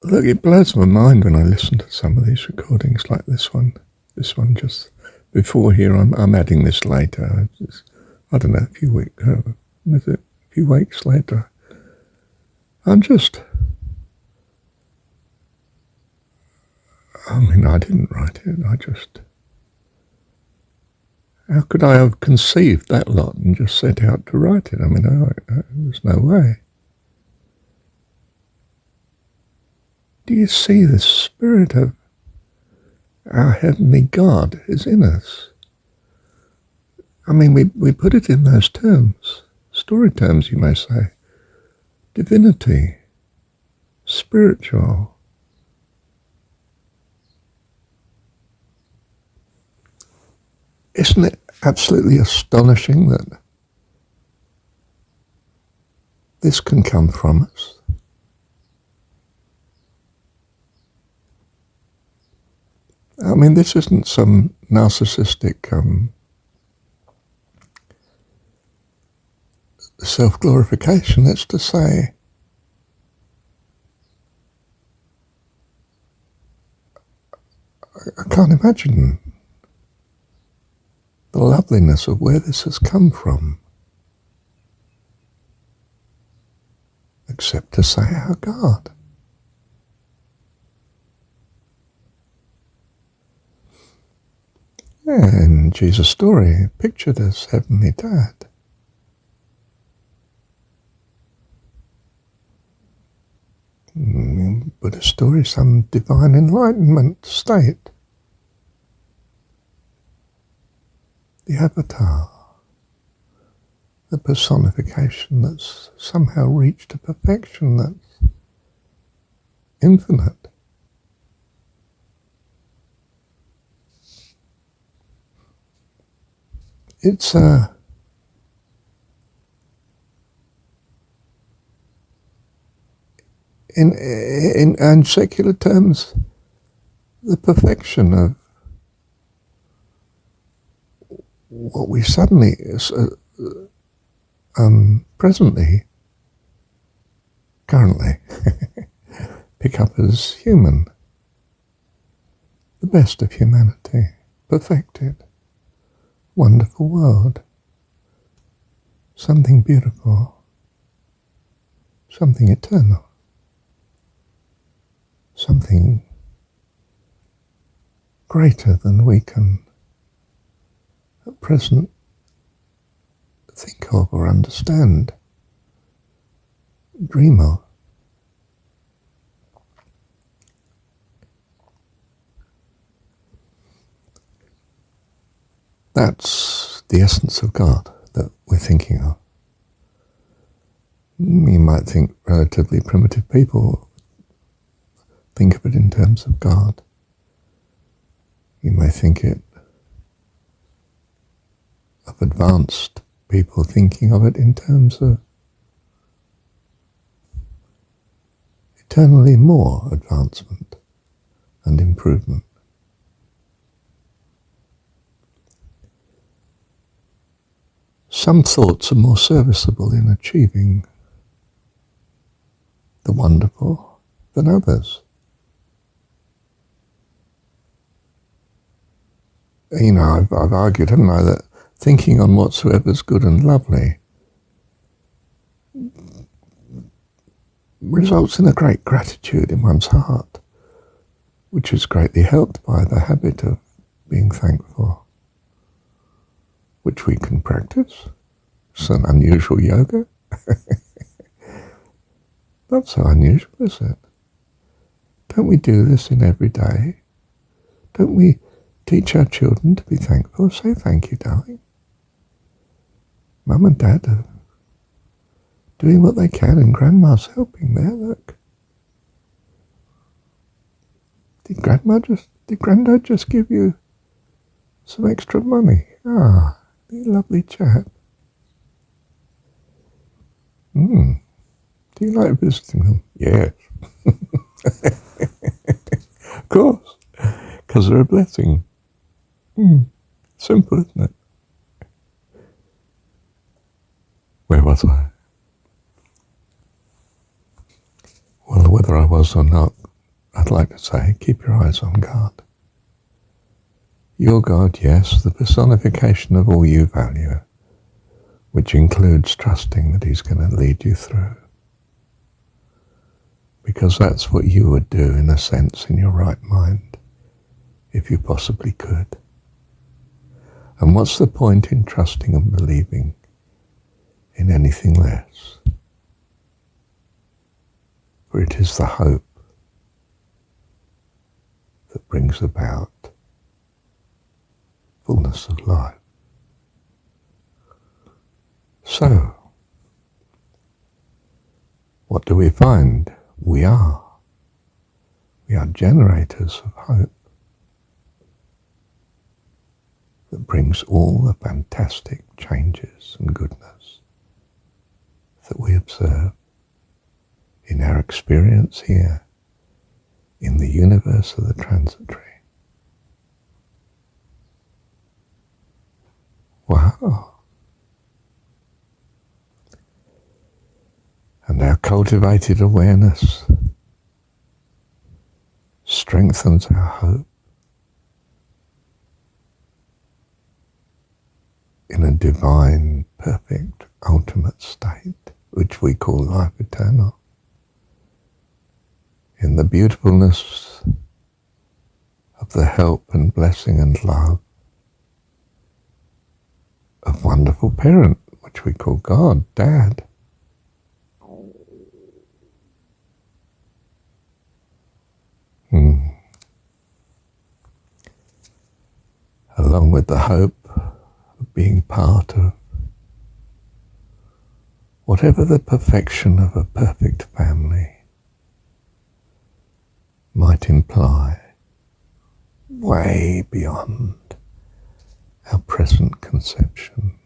Look, it blows my mind when I listen to some of these recordings, like this one. This one just before here. I'm adding this later. I don't know, a few weeks. Is it a few weeks later? I mean, I didn't write it. How could I have conceived that lot and just set out to write it? I mean, there's no way. Do you see the spirit of our heavenly God is in us? I mean, we put it in those terms, story terms, you may say. Divinity, spiritual. Isn't it absolutely astonishing that this can come from us? I mean, this isn't some narcissistic self-glorification. It's to say, I can't imagine the loveliness of where this has come from, except to say our God. In Jesus' story, pictured as Heavenly Dad. In Buddha's story, some divine enlightenment state. The avatar, the personification that's somehow reached a perfection that's infinite. It's in secular terms, the perfection of what we suddenly, currently, pick up as human, the best of humanity, perfected, wonderful world, something beautiful, something eternal, something greater than we can at present think of or understand, dream of. That's the essence of God that we're thinking of. You might think relatively primitive people think of it in terms of God. You may think it of advanced people thinking of it in terms of eternally more advancement and improvement. Some thoughts are more serviceable in achieving the wonderful than others. You know, I've argued, haven't I, that thinking on whatsoever is good and lovely results in a great gratitude in one's heart, which is greatly helped by the habit of being thankful, which we can practice. It's an unusual yoga. Not so unusual, is it? Don't we do this in every day? Don't we teach our children to be thankful? Say thank you, darling. Mum and Dad are doing what they can, and Grandma's helping there, look. Did Grandad just give you some extra money? Ah, you lovely chap. Do you like visiting them? Yes. Of course, because they're a blessing. Simple, isn't it? Where was I? Well, whether I was or not, I'd like to say, keep your eyes on God. Your God, yes, the personification of all you value, which includes trusting that he's going to lead you through. Because that's what you would do, in a sense, in your right mind, if you possibly could. And what's the point in trusting and believing in anything less? For it is the hope that brings about fullness of life. So, what do we find? We are generators of hope that brings all the fantastic changes and goodness that we observe in our experience here in the universe of the transitory. Wow. And our cultivated awareness strengthens our hope in a divine, perfect, ultimate state, which we call life eternal. In the beautifulness of the help and blessing and love of wonderful parent, which we call God, Dad. Along with the hope of being part of whatever the perfection of a perfect family might imply, way beyond our present conception.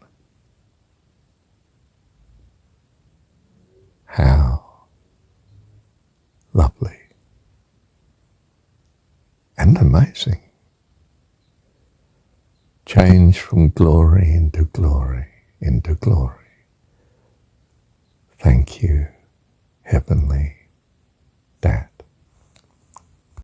How lovely and amazing. Change from glory into glory into glory. Thank you, Heavenly